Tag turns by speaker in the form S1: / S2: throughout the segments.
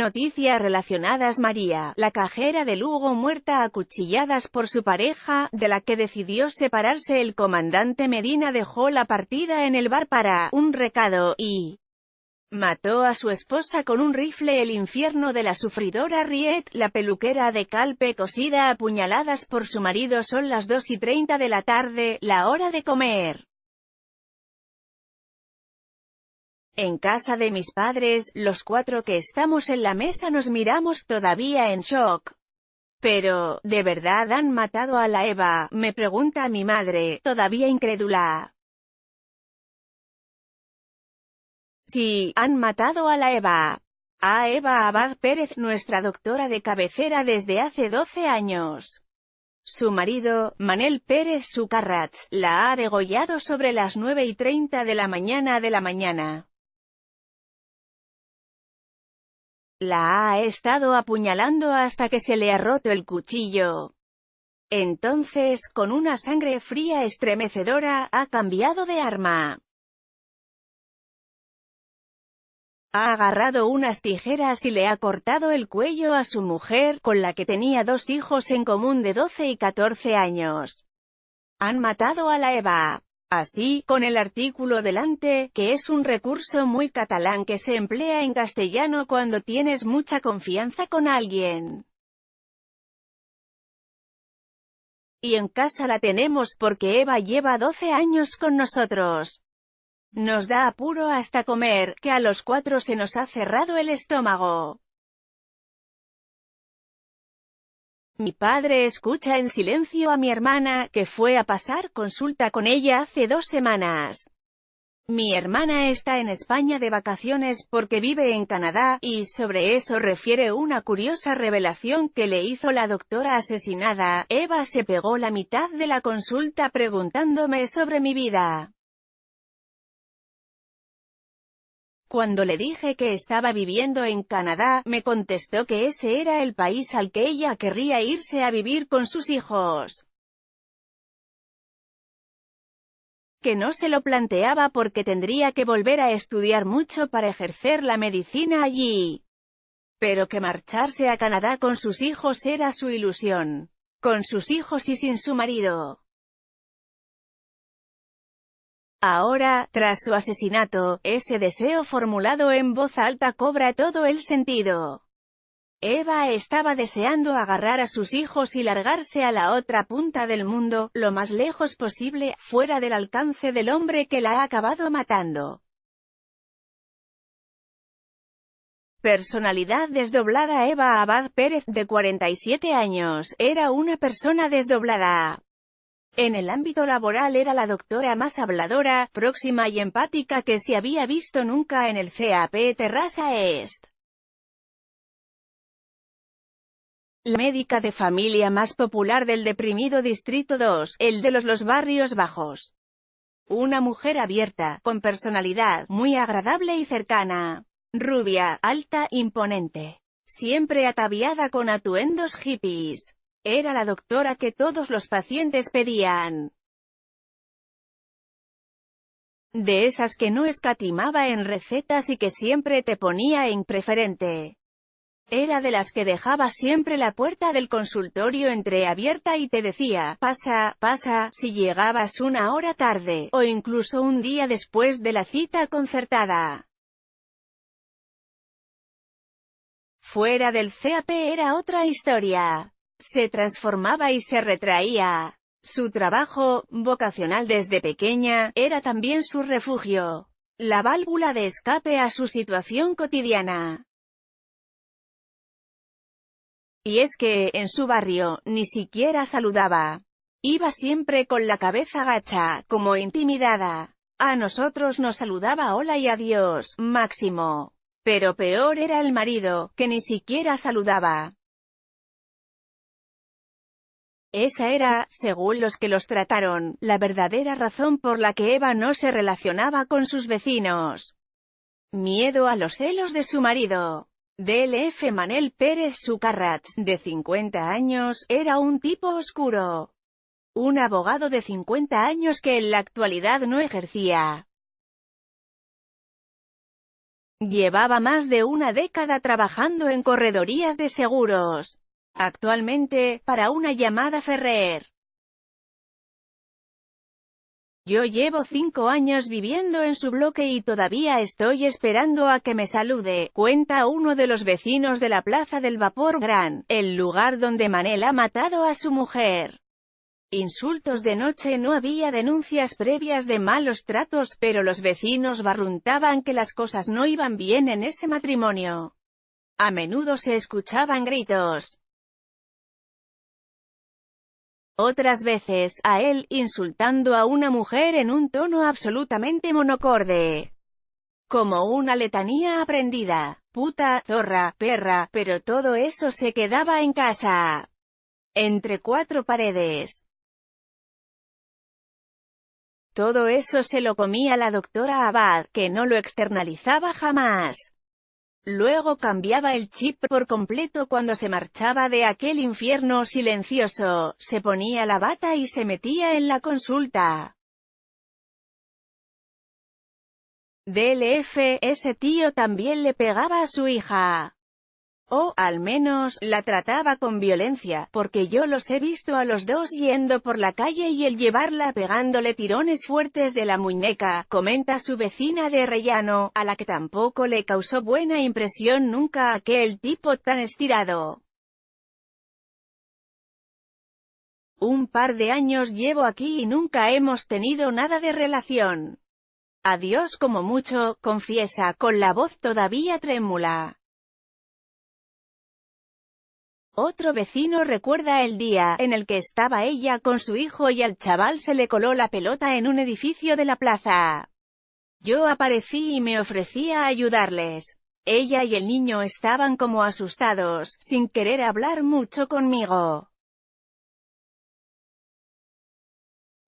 S1: Noticias relacionadas: María, la cajera de Lugo, muerta a cuchilladas por su pareja, de la que decidió separarse. El comandante Medina dejó la partida en el bar para un recado, y mató a su esposa con un rifle. El infierno de la sufridora Riet, la peluquera de Calpe, cosida a puñaladas por su marido. Son las 2:30 de la tarde, la hora de comer. En casa de mis padres, los 4 que estamos en la mesa nos miramos todavía en shock. «¿Pero, de verdad han matado a la Eva?», me pregunta mi madre, todavía incrédula. «Sí, han matado a la Eva. A Eva Abad Pérez, nuestra doctora de cabecera desde hace 12 años. Su marido, Manel Pérez Sucarrats, la ha degollado sobre las 9:30 de la mañana. La ha estado apuñalando hasta que se le ha roto el cuchillo. Entonces, con una sangre fría estremecedora, ha cambiado de arma. Ha agarrado unas tijeras y le ha cortado el cuello a su mujer, con la que tenía 2 hijos en común de 12 y 14 años. Han matado a la Eva». Así, con el artículo delante, que es un recurso muy catalán que se emplea en castellano cuando tienes mucha confianza con alguien. Y en casa la tenemos porque Eva lleva 12 años con nosotros. Nos da apuro hasta comer, que a los 4 se nos ha cerrado el estómago. Mi padre escucha en silencio a mi hermana, que fue a pasar consulta con ella hace 2 semanas. Mi hermana está en España de vacaciones porque vive en Canadá, y sobre eso refiere una curiosa revelación que le hizo la doctora asesinada. Eva se pegó la mitad de la consulta preguntándome sobre mi vida. Cuando le dije que estaba viviendo en Canadá, me contestó que ese era el país al que ella querría irse a vivir con sus hijos. Que no se lo planteaba porque tendría que volver a estudiar mucho para ejercer la medicina allí. Pero que marcharse a Canadá con sus hijos era su ilusión. Con sus hijos y sin su marido. Ahora, tras su asesinato, ese deseo formulado en voz alta cobra todo el sentido. Eva estaba deseando agarrar a sus hijos y largarse a la otra punta del mundo, lo más lejos posible, fuera del alcance del hombre que la ha acabado matando. Personalidad desdoblada. Eva Abad Pérez, de 47 años, era una persona desdoblada. En el ámbito laboral era la doctora más habladora, próxima y empática que se había visto nunca en el CAP Terrassa Est. La médica de familia más popular del deprimido Distrito 2, el de los barrios bajos. Una mujer abierta, con personalidad, muy agradable y cercana. Rubia, alta, imponente. Siempre ataviada con atuendos hippies. Era la doctora que todos los pacientes pedían. De esas que no escatimaba en recetas y que siempre te ponía en preferente. Era de las que dejaba siempre la puerta del consultorio entreabierta y te decía, pasa, pasa, si llegabas 1 hora tarde, o incluso un día después de la cita concertada. Fuera del CAP era otra historia. Se transformaba y se retraía. Su trabajo, vocacional desde pequeña, era también su refugio. La válvula de escape a su situación cotidiana. Y es que, en su barrio, ni siquiera saludaba. Iba siempre con la cabeza gacha, como intimidada. A nosotros nos saludaba hola y adiós, máximo. Pero peor era el marido, que ni siquiera saludaba. Esa era, según los que los trataron, la verdadera razón por la que Eva no se relacionaba con sus vecinos. Miedo a los celos de su marido. DLF. Manel Pérez Sucarrats, de 50 años, era un tipo oscuro. Un abogado de 50 años que en la actualidad no ejercía. Llevaba más de una década trabajando en corredorías de seguros. Actualmente, para una llamada Ferrer. Yo llevo 5 años viviendo en su bloque y todavía estoy esperando a que me salude, cuenta uno de los vecinos de la Plaza del Vapor Gran, el lugar donde Manel ha matado a su mujer. Insultos de noche. No había denuncias previas de malos tratos, pero los vecinos barruntaban que las cosas no iban bien en ese matrimonio. A menudo se escuchaban gritos. Otras veces, a él, insultando a una mujer en un tono absolutamente monocorde. Como una letanía aprendida. Puta, zorra, perra, pero todo eso se quedaba en casa. Entre 4 paredes. Todo eso se lo comía la doctora Abad, que no lo externalizaba jamás. Luego cambiaba el chip por completo cuando se marchaba de aquel infierno silencioso, se ponía la bata y se metía en la consulta. DLF, ese tío también le pegaba a su hija. O, al menos, la trataba con violencia, porque yo los he visto a los dos yendo por la calle y él llevarla pegándole tirones fuertes de la muñeca, comenta su vecina de Rellano, a la que tampoco le causó buena impresión nunca aquel tipo tan estirado. Un par de años llevo aquí y nunca hemos tenido nada de relación. Adiós como mucho, confiesa, con la voz todavía trémula. Otro vecino recuerda el día en el que estaba ella con su hijo y al chaval se le coló la pelota en un edificio de la plaza. Yo aparecí y me ofrecí a ayudarles. Ella y el niño estaban como asustados, sin querer hablar mucho conmigo.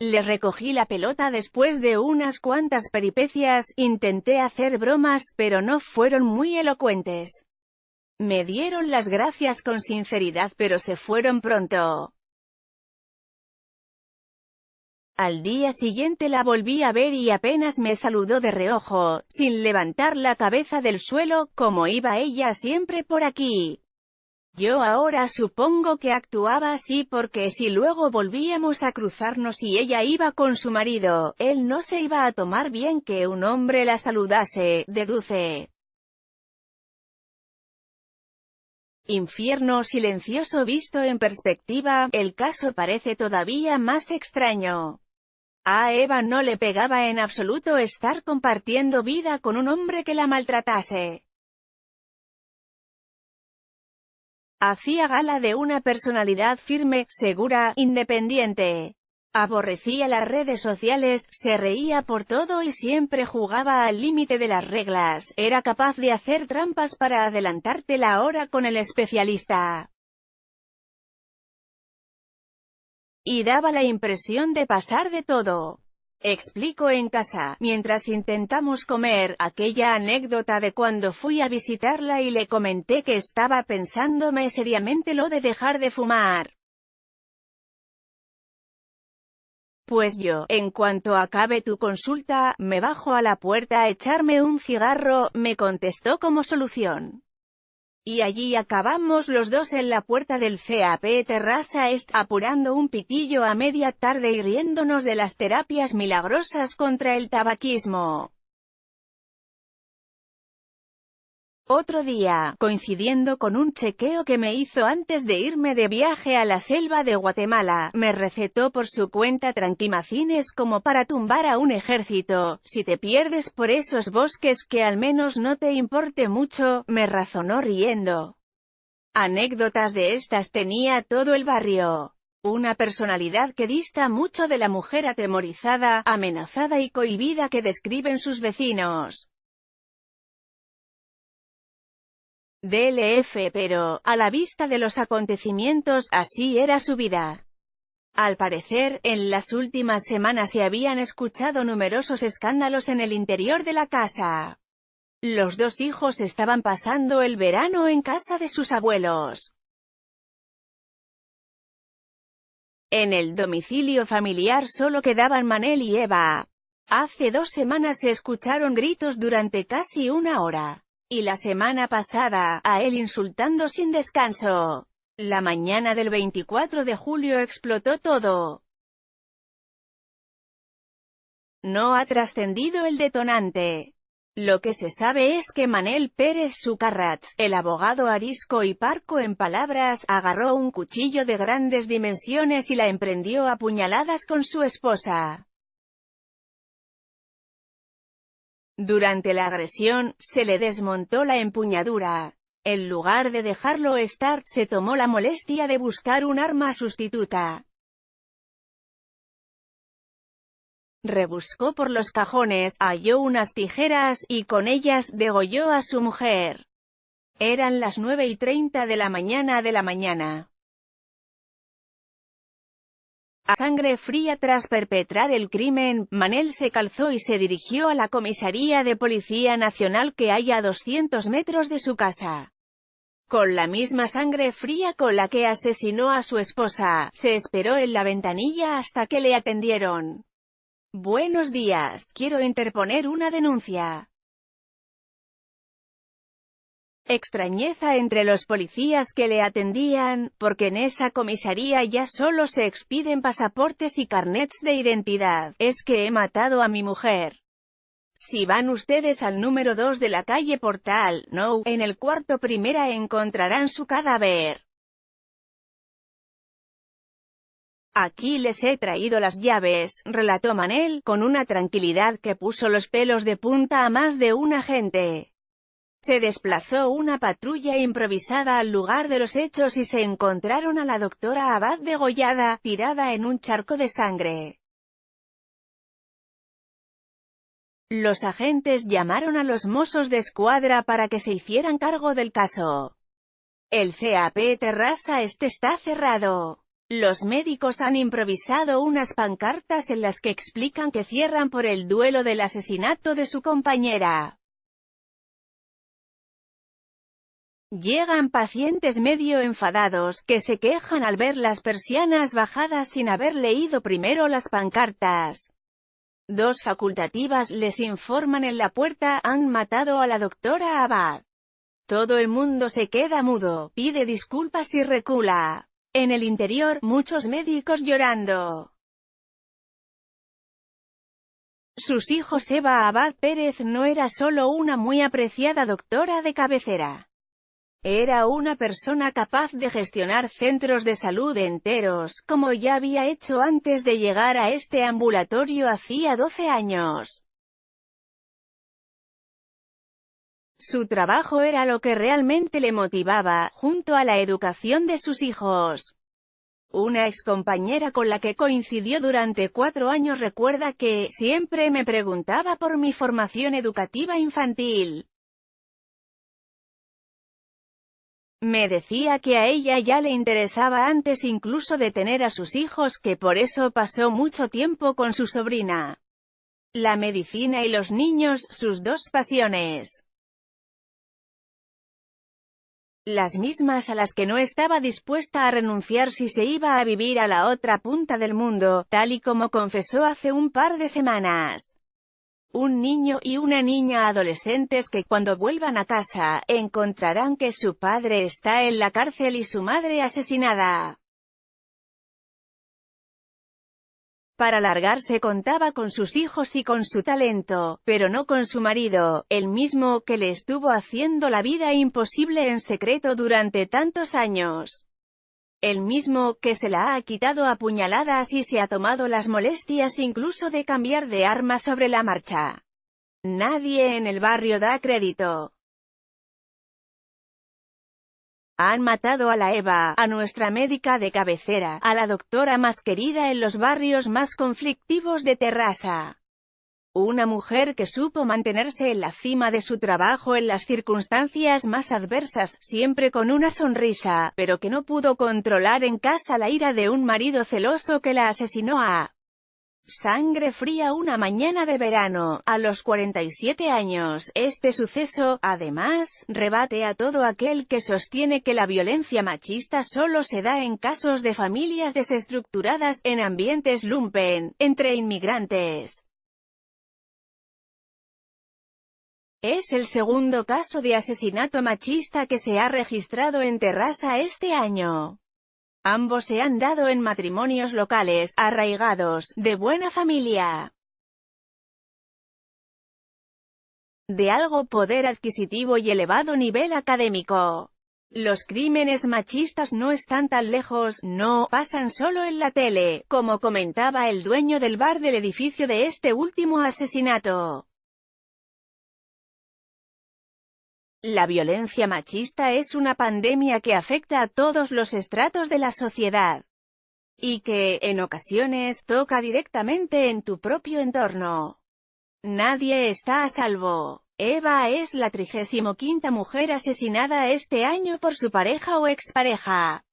S1: Les recogí la pelota después de unas cuantas peripecias, intenté hacer bromas, pero no fueron muy elocuentes. Me dieron las gracias con sinceridad pero se fueron pronto. Al día siguiente la volví a ver y apenas me saludó de reojo, sin levantar la cabeza del suelo, como iba ella siempre por aquí. Yo ahora supongo que actuaba así porque si luego volvíamos a cruzarnos y ella iba con su marido, él no se iba a tomar bien que un hombre la saludase, deduce. Infierno silencioso. Visto en perspectiva, el caso parece todavía más extraño. A Eva no le pegaba en absoluto estar compartiendo vida con un hombre que la maltratase. Hacía gala de una personalidad firme, segura, independiente. Aborrecía las redes sociales, se reía por todo y siempre jugaba al límite de las reglas, era capaz de hacer trampas para adelantarte la hora con el especialista. Y daba la impresión de pasar de todo. Explico en casa, mientras intentamos comer, aquella anécdota de cuando fui a visitarla y le comenté que estaba pensándome seriamente lo de dejar de fumar. Pues yo, en cuanto acabe tu consulta, me bajo a la puerta a echarme un cigarro, me contestó como solución. Y allí acabamos los dos en la puerta del CAP Terrassa Est, apurando un pitillo a media tarde y riéndonos de las terapias milagrosas contra el tabaquismo. Otro día, coincidiendo con un chequeo que me hizo antes de irme de viaje a la selva de Guatemala, me recetó por su cuenta tranquimacines como para tumbar a un ejército. Si te pierdes por esos bosques que al menos no te importe mucho, me razonó riendo. Anécdotas de estas tenía todo el barrio. Una personalidad que dista mucho de la mujer atemorizada, amenazada y cohibida que describen sus vecinos. DLF, pero, a la vista de los acontecimientos, así era su vida. Al parecer, en las últimas semanas se habían escuchado numerosos escándalos en el interior de la casa. Los dos hijos estaban pasando el verano en casa de sus abuelos. En el domicilio familiar solo quedaban Manel y Eva. Hace 2 semanas se escucharon gritos durante casi 1 hora. Y la semana pasada, a él insultando sin descanso. La mañana del 24 de julio explotó todo. No ha trascendido el detonante. Lo que se sabe es que Manel Pérez Sucarrats, el abogado arisco y parco en palabras, agarró un cuchillo de grandes dimensiones y la emprendió a puñaladas con su esposa. Durante la agresión, se le desmontó la empuñadura. En lugar de dejarlo estar, se tomó la molestia de buscar un arma sustituta. Rebuscó por los cajones, halló unas tijeras, y con ellas, degolló a su mujer. Eran las 9:30 de la mañana. A sangre fría tras perpetrar el crimen, Manel se calzó y se dirigió a la comisaría de Policía Nacional que hay a 200 metros de su casa. Con la misma sangre fría con la que asesinó a su esposa, se esperó en la ventanilla hasta que le atendieron. Buenos días, quiero interponer una denuncia. Extrañeza entre los policías que le atendían, porque en esa comisaría ya solo se expiden pasaportes y carnets de identidad. Es que he matado a mi mujer. Si van ustedes al número 2 de la calle Portal, No, en el cuarto primera encontrarán su cadáver. Aquí les he traído las llaves, relató Manel, con una tranquilidad que puso los pelos de punta a más de un agente. Se desplazó una patrulla improvisada al lugar de los hechos y se encontraron a la doctora Abad degollada, tirada en un charco de sangre. Los agentes llamaron a los Mossos de Escuadra para que se hicieran cargo del caso. El CAP Terrassa Este está cerrado. Los médicos han improvisado unas pancartas en las que explican que cierran por el duelo del asesinato de su compañera. Llegan pacientes medio enfadados, que se quejan al ver las persianas bajadas sin haber leído primero las pancartas. 2 facultativas les informan en la puerta, han matado a la doctora Abad. Todo el mundo se queda mudo, pide disculpas y recula. En el interior, muchos médicos llorando. Sus hijos Eva Abad Pérez no era solo una muy apreciada doctora de cabecera. Era una persona capaz de gestionar centros de salud enteros, como ya había hecho antes de llegar a este ambulatorio hacía 12 años. Su trabajo era lo que realmente le motivaba, junto a la educación de sus hijos. Una excompañera con la que coincidió durante 4 años recuerda que siempre me preguntaba por mi formación educativa infantil. Me decía que a ella ya le interesaba antes incluso de tener a sus hijos, que por eso pasó mucho tiempo con su sobrina. La medicina y los niños, sus 2 pasiones. Las mismas a las que no estaba dispuesta a renunciar si se iba a vivir a la otra punta del mundo, tal y como confesó hace un par de semanas. Un niño y una niña adolescentes que cuando vuelvan a casa, encontrarán que su padre está en la cárcel y su madre asesinada. Para largarse contaba con sus hijos y con su talento, pero no con su marido, el mismo que le estuvo haciendo la vida imposible en secreto durante tantos años. El mismo que se la ha quitado a puñaladas y se ha tomado las molestias incluso de cambiar de arma sobre la marcha. Nadie en el barrio da crédito. Han matado a la Eva, a nuestra médica de cabecera, a la doctora más querida en los barrios más conflictivos de Terrassa. Una mujer que supo mantenerse en la cima de su trabajo en las circunstancias más adversas, siempre con una sonrisa, pero que no pudo controlar en casa la ira de un marido celoso que la asesinó a sangre fría una mañana de verano, a los 47 años. Este suceso, además, rebate a todo aquel que sostiene que la violencia machista solo se da en casos de familias desestructuradas, en ambientes lumpen, entre inmigrantes. Es el segundo caso de asesinato machista que se ha registrado en Terrassa este año. Ambos se han dado en matrimonios locales, arraigados, de buena familia, de algo poder adquisitivo y elevado nivel académico. Los crímenes machistas no están tan lejos, no pasan solo en la tele, como comentaba el dueño del bar del edificio de este último asesinato. La violencia machista es una pandemia que afecta a todos los estratos de la sociedad, y que, en ocasiones, toca directamente en tu propio entorno. Nadie está a salvo. Eva es la 35ª mujer asesinada este año por su pareja o expareja.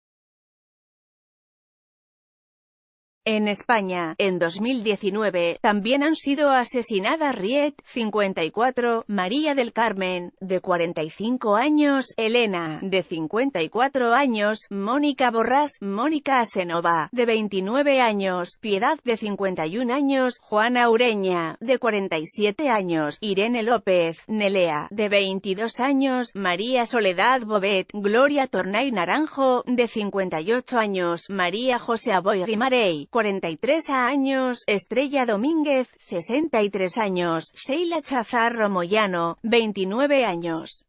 S1: En España, en 2019, también han sido asesinadas Riet, 54, María del Carmen, de 45 años, Elena, de 54 años, Mónica Borrás, Mónica Asenova, de 29 años, Piedad, de 51 años, Juana Ureña, de 47 años, Irene López, Nelea, de 22 años, María Soledad Bobet, Gloria Tornay Naranjo, de 58 años, María José Aboy Guimarey, 43 años, Estrella Domínguez, 63 años, Sheila Chazarro Moyano, 29 años.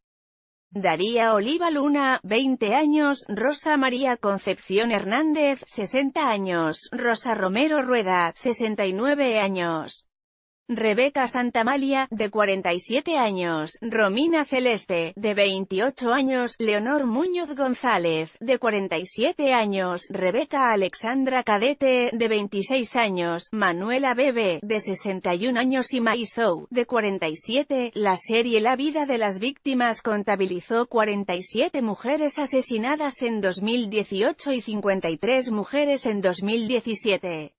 S1: Daría Oliva Luna, 20 años, Rosa María Concepción Hernández, 60 años, Rosa Romero Rueda, 69 años. Rebeca Santamalia, de 47 años, Romina Celeste, de 28 años, Leonor Muñoz González, de 47 años, Rebeca Alexandra Cadete, de 26 años, Manuela Bebe, de 61 años y Maizou, de 47. La serie La vida de las víctimas contabilizó 47 mujeres asesinadas en 2018 y 53 mujeres en 2017.